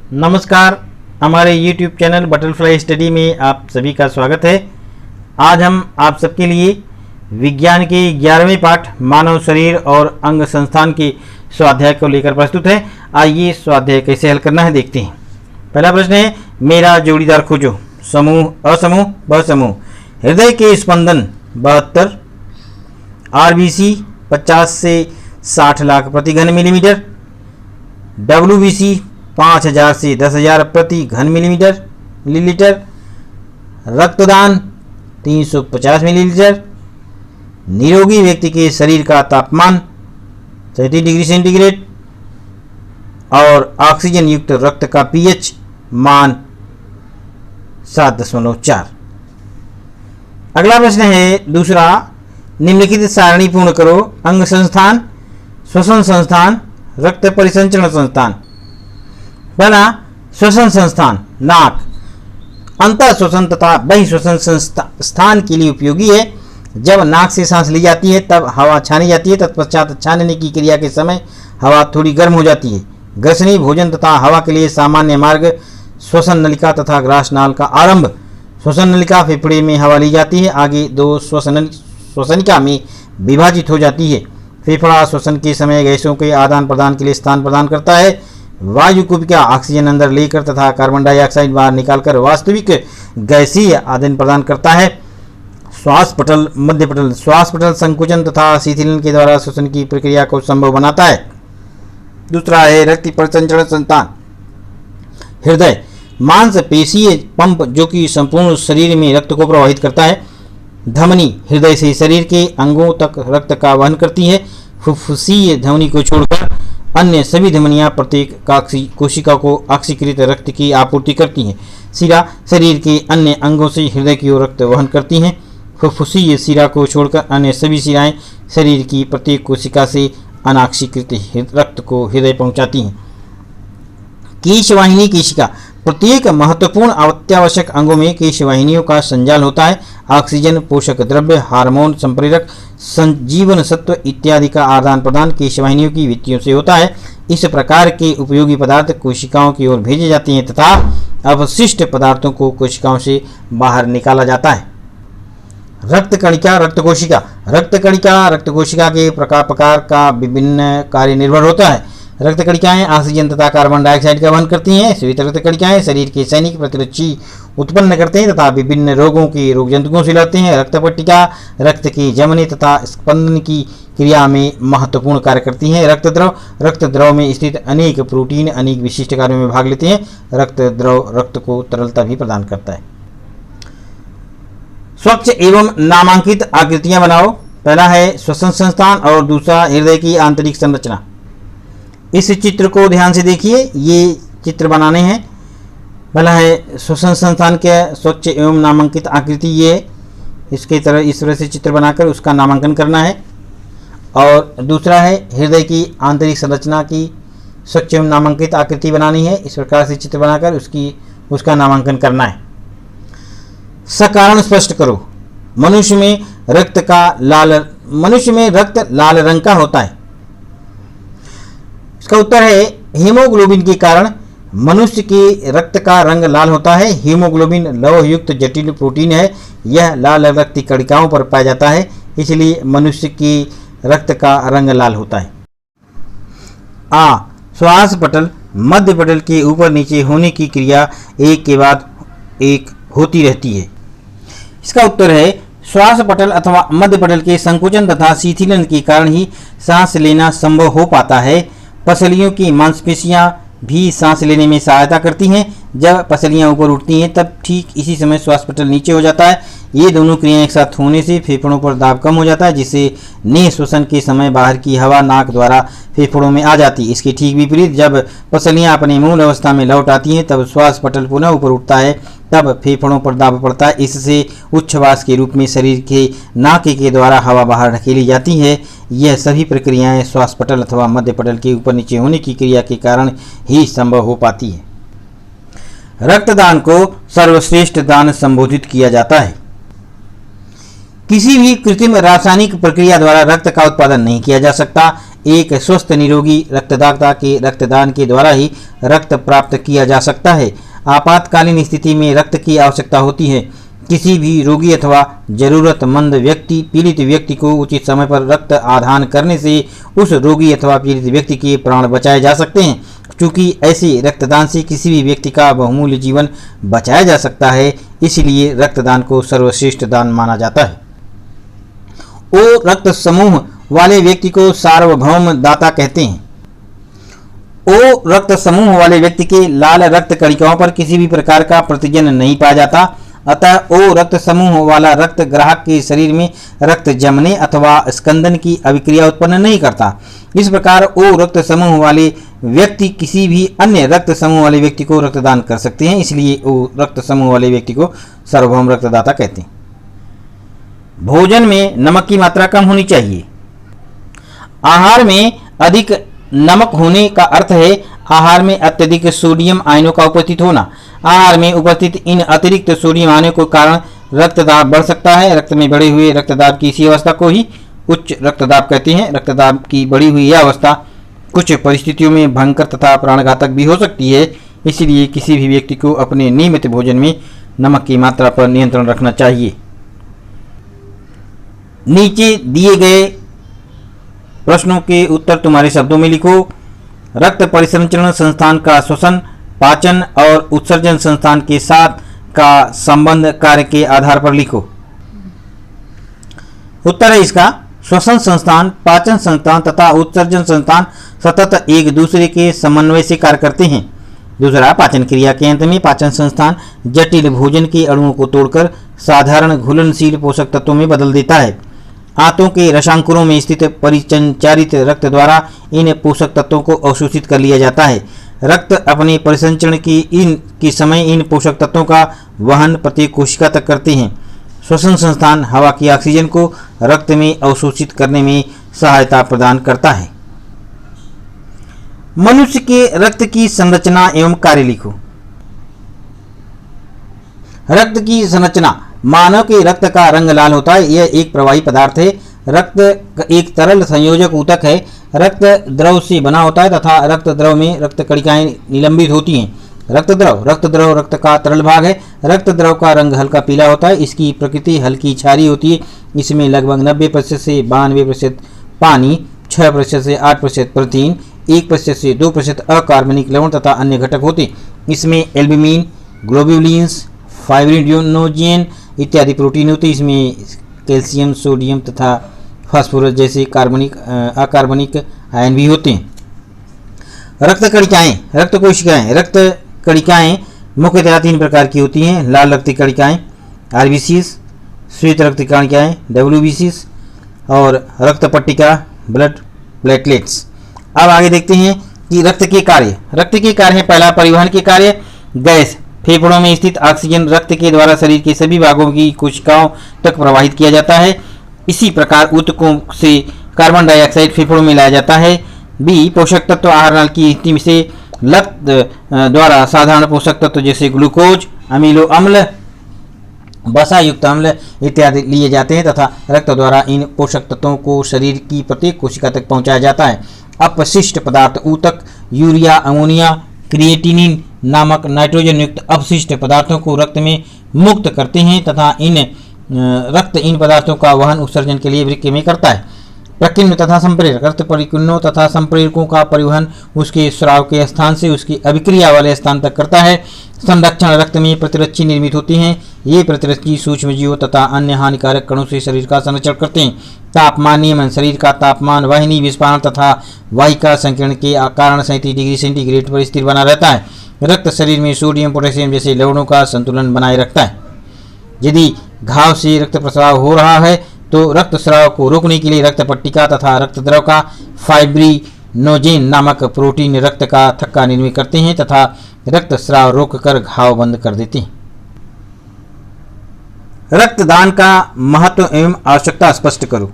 नमस्कार, हमारे YouTube channel butterfly study में आप सभी का स्वागत है। आज हम आप सबके लिए विज्ञान के 11वें पाठ मानव शरीर और अंग संस्थान के स्वाध्याय को लेकर प्रस्तुत है। आइए स्वाध्याय कैसे हल करना है देखते हैं। पहला प्रश्न है, मेरा जोड़ीदार खोजो। समूह असमूह ब समूह। हृदय के स्पंदन 72, RBC 50 से 60 लाख प्रति घन मिलीमीटर, WBC 5000 से 10,000 प्रति घन मिलीलीटर, रक्तदान 350 मिलीलीटर, निरोगी व्यक्ति के शरीर का तापमान 37 डिग्री सेंटीग्रेड और ऑक्सीजन युक्त रक्त का pH मान 7.4। अगला प्रश्न है दूसरा, निम्नलिखित सारणी पूर्ण करो। अंग संस्थान, श्वसन संस्थान, रक्त परिसंचरण संस्थान। पहला, श्वसन संस्थान नाक अंतर श्वसन तथा बहि श्वसन स्थान के लिए उपयोगी है। जब नाक से सांस ली जाती है तब हवा छानी जाती है, तत्पश्चात छानने की क्रिया के समय हवा थोड़ी गर्म हो जाती है। ग्रसनी भोजन तथा हवा के लिए सामान्य मार्ग श्वसन नलिका तथा ग्रासनाल का आरंभ। श्वसन नलिका फेफड़े में हवा ली जाती है, आगे दो श्वसनिका में विभाजित हो जाती है। फेफड़ा श्वसन के समय गैसों के आदान प्रदान के लिए स्थान प्रदान करता है। वायु कुपिका ऑक्सीजन अंदर लेकर तथा कार्बन डाइऑक्साइड बाहर निकालकर वास्तविक गैसीय आदान प्रदान करता है। श्वास पटल, मध्य पटल। श्वास पटल संकुचन तथा शिथिलन के द्वारा श्वसन की प्रक्रिया को संभव बनाता है। दूसरा है रक्त परिसंचरण संस्थान। हृदय मांसपेशीय पंप जो कि संपूर्ण शरीर में रक्त को प्रवाहित करता है। धमनी हृदय से शरीर के अंगों तक रक्त का वहन करती है। फुफ्फुसीय धमनी को छोड़कर अन्य सभी धमनियां प्रत्येक कोशिका को ऑक्सीकृत रक्त की आपूर्ति करती हैं। शिरा शरीर के अन्य अंगों से हृदय की ओर रक्त वहन करती हैं। फुफ्फुसीय शिरा को छोड़कर अन्य सभी शिराएं शरीर की प्रत्येक कोशिका से अनाक्षीकृत रक्त को हृदय पहुंचाती हैं। केशवाहिनी केशिका प्रत्येक महत्वपूर्ण अत्यावश्यक अंगों में केशवाहिनियों का संजाल होता है। ऑक्सीजन, पोषक द्रव्य, हार्मोन, संप्रेरक, संजीवन सत्व इत्यादि का आदान प्रदान केशवाहिनियों की भित्तियों से होता है। इस प्रकार के उपयोगी पदार्थ कोशिकाओं की ओर भेजे जाते हैं तथा अवशिष्ट पदार्थों को कोशिकाओं से बाहर निकाला जाता है। रक्त कणिका, रक्त कोशिका। रक्त कणिका रक्त कोशिका के प्रकार का विभिन्न कार्य निर्भर होता है। रक्त कणिकाएं ऑक्सीजन तथा कार्बन डाइऑक्साइड का वहन करती हैं। श्वेत रक्त कणिकाएं शरीर के सैनिक प्रतिरक्षी उत्पन्न करते हैं तथा विभिन्न रोगों के रोग जंतुओं से लड़ते हैं। रक्त पट्टिका रक्त के जमने तथा स्पंदन की क्रिया में महत्वपूर्ण कार्य करती हैं। रक्त द्रव में स्थित अनेक प्रोटीन अनेक विशिष्ट कार्यों में भाग लेते हैं। रक्त द्रव रक्त को तरलता भी प्रदान करता है। स्वच्छ एवं नामांकित आकृतियां बनाओ। पहला है श्वसन संस्थान और दूसरा हृदय की आंतरिक संरचना। इस चित्र को ध्यान से देखिए, ये चित्र बनाने हैं। पहला है श्वसन संस्थान के स्वच्छ एवं नामांकित आकृति, ये इसके तरह इस तरह से चित्र बनाकर उसका नामांकन करना है। और दूसरा है हृदय की आंतरिक संरचना की स्वच्छ एवं नामांकित आकृति बनानी है। इस प्रकार से चित्र बनाकर उसका नामांकन करना है। सकारण स्पष्ट करो। मनुष्य में रक्त लाल रंग का होता है। इसका उत्तर है हीमोग्लोबिन के कारण मनुष्य के रक्त का रंग लाल होता है। हीमोग्लोबिन लौह युक्त जटिल प्रोटीन है। यह लाल रक्त कणिकाओं पर पाया जाता है, इसलिए मनुष्य के रक्त का रंग लाल होता है। श्वास पटल मध्य पटल के ऊपर नीचे होने की क्रिया एक के बाद एक होती रहती है। इसका उत्तर है श्वास पटल अथवा मध्य पटल के संकुचन तथा शिथिलन के कारण ही सांस लेना संभव हो पाता है। पसलियों की मांसपेशियां भी सांस लेने में सहायता करती हैं। जब पसलियां ऊपर उठती हैं तब ठीक इसी समय श्वास पटल नीचे हो जाता है। ये दोनों क्रियाएं एक साथ होने से फेफड़ों पर दाब कम हो जाता है, जिससे नेह श्वसन के समय बाहर की हवा नाक द्वारा फेफड़ों में आ जाती है। इसके ठीक विपरीत जब पसलियां अपने मूल अवस्था में लौट आती हैं तब श्वास पटल पुनः ऊपर उठता है, तब फेफड़ों पर दाब पड़ता है। इससे उच्छ्वास के रूप में शरीर के नाके के द्वारा हवा बाहर ढकेली जाती है। यह सभी प्रक्रियाएं श्वास पटल अथवा मध्य पटल के ऊपर नीचे होने की क्रिया के कारण ही संभव हो पाती है। रक्तदान को सर्वश्रेष्ठ दान संबोधित किया जाता है। किसी भी कृत्रिम रासायनिक प्रक्रिया द्वारा रक्त का उत्पादन नहीं किया जा सकता। एक स्वस्थ निरोगी रक्तदाता के रक्तदान के द्वारा ही रक्त प्राप्त किया जा सकता है। आपातकालीन स्थिति में रक्त की आवश्यकता होती है। किसी भी रोगी अथवा जरूरतमंद व्यक्ति पीड़ित व्यक्ति को उचित समय पर रक्त आदान करने से उस रोगी अथवा पीड़ित व्यक्ति के प्राण बचाए जा सकते हैं। चूँकि ऐसे रक्तदान से किसी भी व्यक्ति का बहुमूल्य जीवन बचाया जा सकता है, इसलिए रक्तदान को सर्वश्रेष्ठ दान माना जाता है। ओ रक्त समूह वाले व्यक्ति को सार्वभौम दाता कहते हैं। ओ रक्त समूह वाले व्यक्ति के लाल रक्त कणिकाओं पर किसी भी प्रकार का प्रतिजन नहीं पाया जाता, अतः ओ रक्त समूह वाला रक्त ग्राहक के शरीर में रक्त जमने अथवा स्कंदन की अभिक्रिया उत्पन्न नहीं करता। इस प्रकार ओ रक्त समूह वाले व्यक्ति किसी भी अन्य रक्त समूह वाले व्यक्ति को रक्तदान कर सकते हैं, इसलिए ओ रक्त समूह वाले व्यक्ति को सार्वभौम रक्तदाता कहते हैं। भोजन में नमक की मात्रा कम होनी चाहिए। आहार में अधिक नमक होने का अर्थ है आहार में अत्यधिक सोडियम आयनों का उपस्थित होना। आहार में उपस्थित इन अतिरिक्त सोडियम आयनों के कारण रक्तदाब बढ़ सकता है। रक्त में बढ़े हुए रक्तदाब की इसी अवस्था को ही उच्च रक्तदाब कहते हैं। रक्तदाब की बढ़ी हुई यह अवस्था कुछ परिस्थितियों में भयंकर तथा प्राणघातक भी हो सकती है, इसलिए किसी भी व्यक्ति को अपने नियमित भोजन में नमक की मात्रा पर नियंत्रण रखना चाहिए। नीचे दिए गए प्रश्नों के उत्तर तुम्हारे शब्दों में लिखो। रक्त परिसंचरण संस्थान का श्वसन, पाचन और उत्सर्जन संस्थान के साथ का संबंध कार्य के आधार पर लिखो। उत्तर है इसका, श्वसन संस्थान, पाचन संस्थान तथा उत्सर्जन संस्थान सतत एक दूसरे के समन्वय से कार्य करते हैं। दूसरा, पाचन क्रिया के अंत में पाचन संस्थान जटिल भोजन के अणुओं को तोड़कर साधारण घुलनशील पोषक तत्वों में बदल देता है। आंतों के रसांकुरों में स्थित परिसंचारित रक्त द्वारा इन पोषक तत्वों को अवशोषित कर लिया जाता है। रक्त अपने परिसंचरण की समय इन पोषक तत्वों का वहन प्रत्येक कोशिका तक करते हैं। श्वसन संस्थान हवा की ऑक्सीजन को रक्त में अवशोषित करने में सहायता प्रदान करता है। मनुष्य के रक्त की संरचना एवं कार्य लिखो। रक्त की संरचना, मानव के रक्त का रंग लाल होता है। यह एक प्रवाही पदार्थ है। रक्त एक तरल संयोजक ऊतक है। रक्त द्रव से बना होता है तथा रक्त द्रव में रक्त कणिकाएं निलंबित होती हैं। रक्त द्रव रक्त का तरल भाग है। रक्त द्रव का रंग हल्का पीला होता है। इसकी प्रकृति हल्की क्षारीय होती है। इसमें लगभग 90% से 92% पानी, 6% से 8% प्रोटीन, 1% से 2% अकार्बनिक लवण तथा अन्य घटक होते हैं। इसमें एल्ब्यूमिन, ग्लोब्यूलिन्स, फाइब्रिनोजेन इत्यादि प्रोटीन होते हैं। इसमें कैल्शियम, सोडियम तथा फास्फोरस जैसे अकार्बनिक आयन भी होते हैं। रक्त कणिकाएं, रक्त कोशिकाएं। रक्त कणिकाएं मुख्यतः 3 प्रकार की होती हैं। लाल रक्त कणिकाएं आरबीसीज, श्वेत रक्त कणिकाएं डब्ल्यूबीसीज और रक्त पट्टिका ब्लड प्लेटलेट्स। अब आगे देखते हैं कि रक्त के कार्य। रक्त के कार्य है, पहला परिवहन के कार्य। गैस फेफड़ों में स्थित ऑक्सीजन रक्त के द्वारा शरीर के सभी भागों की कोशिकाओं तक प्रवाहित किया जाता है। इसी प्रकार ऊतकों से कार्बन डाइऑक्साइड फेफड़ों में लाया जाता है। बी, पोषक तत्व आहार नाल की स्थिति से रक्त द्वारा साधारण पोषक तत्व जैसे ग्लूकोज, अमीनो अम्ल, वसा युक्त अम्ल इत्यादि लिए जाते हैं तथा रक्त द्वारा इन पोषक तत्वों को शरीर की प्रत्येक कोशिका तक पहुंचाया जाता है। अपशिष्ट पदार्थ ऊतक यूरिया, अमोनिया, क्रिएटिनिन नामक नाइट्रोजन युक्त अपशिष्ट पदार्थों को रक्त में मुक्त करते हैं तथा रक्त इन पदार्थों का वहन उत्सर्जन के लिए वृक्क में करता है। प्रकीर्ण तथा संप्रेरक, रक्त परिकीर्णों तथा संप्रेरकों का परिवहन उसके स्राव के स्थान से उसकी अभिक्रिया वाले स्थान तक करता है। संरक्षण, रक्त में प्रतिरक्षी निर्मित होती हैं। ये प्रतिरक्षी सूक्ष्मजीवों तथा अन्य हानिकारक कणों से शरीर का संरक्षण करते हैं। तापमान नियमन, शरीर का तापमान वाहिनी विस्फारण तथा वाहिका संकीर्ण के कारण 37 डिग्री सेंटीग्रेड पर स्थिर बना रहता है। रक्त शरीर में सोडियम, पोटेशियम जैसे लवणों का संतुलन बनाए रखता है। यदि घाव से रक्त प्रस्राव हो रहा है तो रक्त स्राव को रोकने के लिए रक्त पट्टिका तथा रक्त द्रव का फाइब्रिनोजेन नामक प्रोटीन रक्त का थक्का निर्मित करते हैं तथा रक्त स्राव रोककर घाव बंद कर देते हैं। रक्तदान का महत्व एवं आवश्यकता स्पष्ट करो।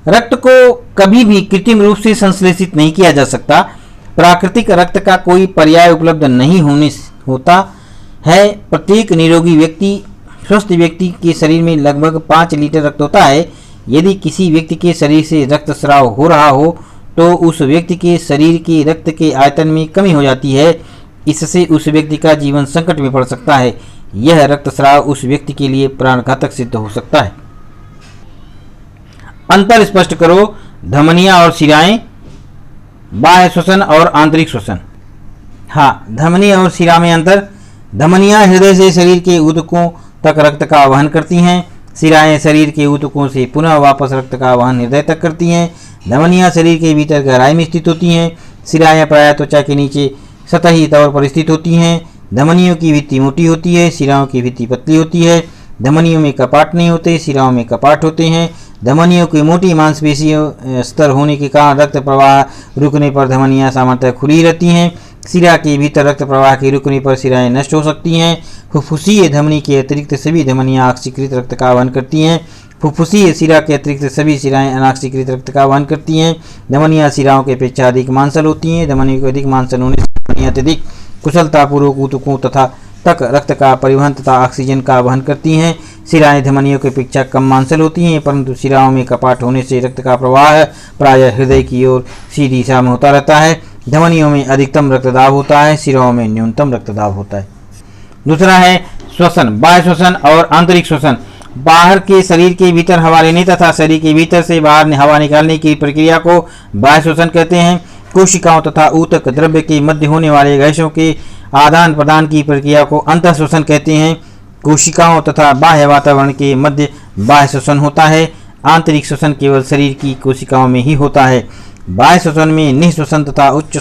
रक्त को कभी भी कृत्रिम रूप से संश्लेषित नहीं किया जा सकता। प्राकृतिक रक्त का कोई पर्याय उपलब्ध नहीं होता है। प्रत्येक निरोगी व्यक्ति, स्वस्थ व्यक्ति के शरीर में लगभग 5 लीटर रक्त होता है। यदि किसी व्यक्ति के शरीर से रक्तस्राव हो रहा हो तो उस व्यक्ति के शरीर के रक्त के आयतन में कमी हो जाती है। इससे उस व्यक्ति का जीवन संकट में पड़ सकता है। यह रक्तस्राव उस व्यक्ति के लिए प्राणघातक सिद्ध हो सकता है। अंतर स्पष्ट करो, धमनियां और शिराएं, बाह्य श्वसन और आंतरिक श्वसन। हाँ, धमनी और शिरा में अंतर। धमनियां हृदय से शरीर के ऊतकों तक रक्त का वहन करती हैं। शिराएं शरीर के ऊतकों से पुनः वापस रक्त का वहन हृदय तक करती हैं। धमनियां शरीर के भीतर गहराई में स्थित होती हैं। शिराएं प्रायः त्वचा के नीचे सतही तौर पर स्थित होती हैं। धमनियों की भित्ति मोटी होती है, शिराओं की भित्ति पतली होती है। धमनियों में कपाट नहीं होते, शिराओं में कपाट होते हैं। धमनियों की मोटी मांसपेशियों स्तर होने के कारण रक्त प्रवाह रुकने पर धमनियां सामान्यतः खुली रहती हैं। शिरा के भीतर रक्त प्रवाह के रुकने पर शिराएं नष्ट हो सकती हैं। फुफ्फुसीय धमनी के अतिरिक्त सभी धमनियां ऑक्सीकृत रक्त का वहन करती हैं। फुफ्फुसीय शिरा के अतिरिक्त सभी शिराएं अनाक्सीकृत रक्त का वहन करती हैं। धमनियां शिराओं की अपेक्षा अधिक मांसल होती हैं। धमनियों को अधिक मांसल होने से धमनियां अत्यधिक कुशलतापूर्वक ऊतकों तथा तक रक्त का परिवहन तथा ऑक्सीजन का वहन करती हैं। शिराएं धमनियों की अपेक्षा कम मांसल होती हैं, परंतु शिराओं में कपाट होने से रक्त का प्रवाह प्रायः हृदय की ओर सीधी दिशा में होता रहता है। धमनियों में अधिकतम रक्तदाब होता है, शिराओं में न्यूनतम रक्तदाब होता है। दूसरा है श्वसन, बाह्य श्वसन और आंतरिक श्वसन। बाहर के शरीर के भीतर हवा लेने तथा शरीर के भीतर से बाहर हवा निकालने की प्रक्रिया को बाह्य श्वसन कहते हैं। कोशिकाओं तथा ऊतक द्रव्य के मध्य होने वाले गैसों के आदान प्रदान की प्रक्रिया को अंतः श्वसन कहते हैं। कोशिकाओं तथा बाह्य वातावरण के मध्य बाह्य श्वसन होता है। आंतरिक श्वसन केवल शरीर की कोशिकाओं में ही होता है। बाह्य श्वसन में निःश्वसन तथा उच्च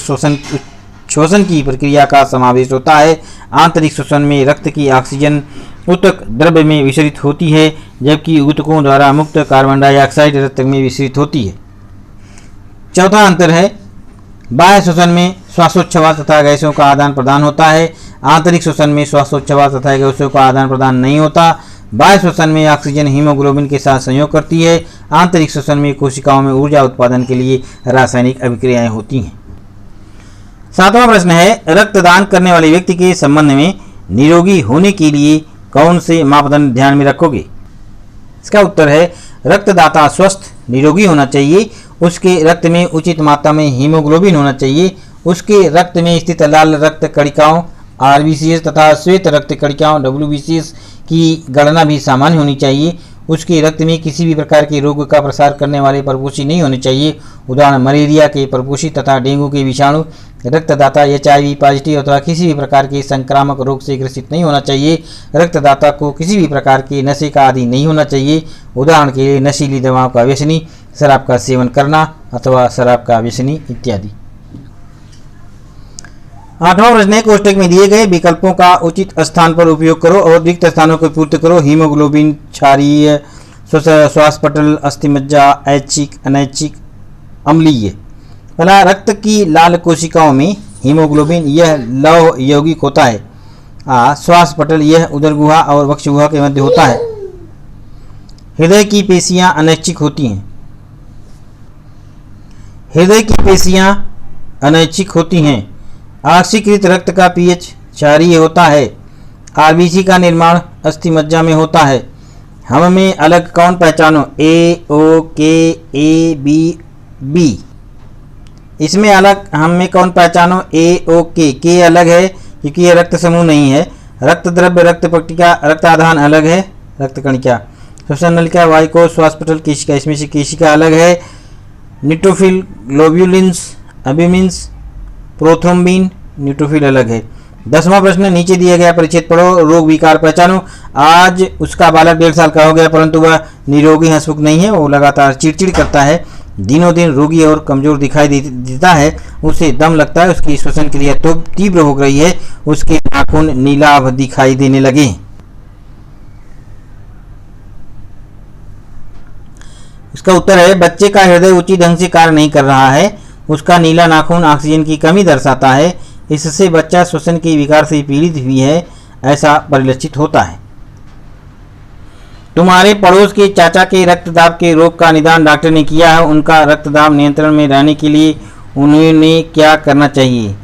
श्वसन की प्रक्रिया का समावेश होता है। आंतरिक श्वसन में रक्त की ऑक्सीजन ऊतक द्रव्य में विसरित होती है, जबकि ऊतकों द्वारा मुक्त कार्बन डाइऑक्साइड रक्त में विसरित होती है। चौथा अंतर है, बाह्य श्वसन में श्वासोच्छ्वास तथा गैसों का आदान प्रदान होता है। आंतरिक श्वसन में श्वासोच्छ्वास तथा गैसों का आदान प्रदान नहीं होता। बाह्य श्वसन में ऑक्सीजन हीमोग्लोबिन के साथ संयोग करती है। आंतरिक श्वसन में कोशिकाओं में ऊर्जा उत्पादन के लिए रासायनिक अभिक्रियाएं होती हैं। सातवां प्रश्न है, रक्तदान करने वाले व्यक्ति के संबंध में निरोगी होने के लिए कौन से मापदंड ध्यान में रखोगे? इसका उत्तर है, रक्तदाता स्वस्थ निरोगी होना चाहिए। उसके रक्त में उचित मात्रा में हीमोग्लोबिन होना चाहिए। उसके रक्त में स्थित लाल रक्त कणिकाओं RBCs तथा श्वेत रक्त कणिकाओं WBCs की गणना भी सामान्य होनी चाहिए। उसके रक्त में किसी भी प्रकार के रोग का प्रसार करने वाले परपोषी नहीं होने चाहिए। उदाहरण मलेरिया के परपोषी तथा डेंगू के विषाणु। रक्तदाता HIV पॉजिटिव अथवा किसी भी प्रकार के संक्रामक रोग से ग्रसित नहीं होना चाहिए। रक्तदाता को किसी भी प्रकार के नशे का आदी नहीं होना चाहिए। उदाहरण के लिए नशीली दवाओं का व्यसनी, शराब का सेवन करना अथवा शराब का व्यसनी इत्यादि। आठवां प्रश्न है, कोष्टक में दिए गए विकल्पों का उचित स्थान पर उपयोग करो और रिक्त स्थानों को पूर्ति करो। हीमोग्लोबिन, क्षारीय, श्वासपटल, अस्थिमज्जा, ऐच्छिक, अनैच्छिक, अम्लीय। पहला, रक्त की लाल कोशिकाओं में हीमोग्लोबिन यह लौह यौगिक होता है। श्वासपटल यह उदर गुहा और वक्ष गुहा के मध्य होता है। हृदय की पेशियां अनैच्छिक होती हैं। हृदय की पेशियां अनैच्छिक होती हैं। ऑक्सीकृत रक्त का pH क्षारीय होता है। RBC का निर्माण अस्थिमज्जा में होता है। हम में अलग कौन पहचानो? A, O, K, A, B, B। इसमें अलग हम में कौन पहचानो? A, O, K। K अलग है क्योंकि यह रक्त समूह नहीं है। रक्त द्रव्य, रक्त पट्टिका, रक्ताधान अलग है। रक्त कणिका, श्वसन नलिका, वायुकोश, श्वासपटल, केशिका, इसमें से केशिका अलग है। न्यूट्रोफिल, ग्लोब्यूलिन्स, अल्ब्यूमिन्स, प्रोथ्रोम्बिन, न्यूट्रोफिल अलग है। 10वां प्रश्न, नीचे दिया गया परिच्छेद पढ़ो, रोग विकार पहचानो। आज उसका बालक 1.5 साल का हो गया परंतु वह निरोगी हंसमुख नहीं है। वो लगातार चिड़चिड़ करता है, दिनों दिन रोगी और कमजोर दिखाई देता है। उसे दम लगता है, उसकी श्वसन क्रिया तो तीव्र हो गई है, उसके नाखून नीलाभ दिखाई देने लगे। इसका उत्तर है, बच्चे का हृदय उचित ढंग से कार्य नहीं कर रहा है। उसका नीला नाखून ऑक्सीजन की कमी दर्शाता है। इससे बच्चा श्वसन के विकार से पीड़ित हुई है, ऐसा परिलक्षित होता है। तुम्हारे पड़ोस के चाचा के रक्तदाब के रोग का निदान डॉक्टर ने किया है। उनका रक्तदाब नियंत्रण में रहने के लिए उन्हें क्या करना चाहिए?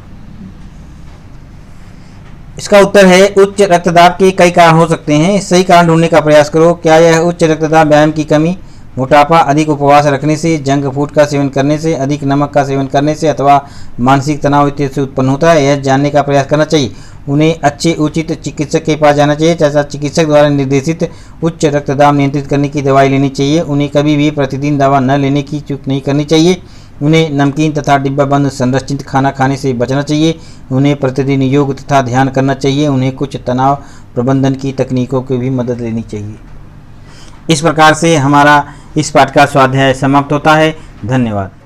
इसका उत्तर है, उच्च रक्तदाब के कई कारण हो सकते हैं। सही कारण ढूंढने का प्रयास करो। क्या यह उच्च रक्तदाब व्यायाम की कमी, मोटापा अधिक उपवास रखने से, जंक फूड का सेवन करने से, अधिक नमक का सेवन करने से अथवा मानसिक तनाव इत्यादि से उत्पन्न होता है। यह जानने का प्रयास करना चाहिए। उन्हें अच्छे उचित चिकित्सक के पास जाना चाहिए तथा चिकित्सक द्वारा निर्देशित उच्च रक्तदाब नियंत्रित करने की दवाई लेनी चाहिए। उन्हें कभी भी प्रतिदिन दवा न लेने की चूक नहीं करनी चाहिए। उन्हें नमकीन तथा डिब्बाबंद संरचित खाना खाने से बचना चाहिए। उन्हें प्रतिदिन योग तथा ध्यान करना चाहिए। उन्हें कुछ तनाव प्रबंधन की तकनीकों की भी मदद लेनी चाहिए। इस प्रकार से हमारा इस पाठ का स्वाध्याय समाप्त होता है। धन्यवाद।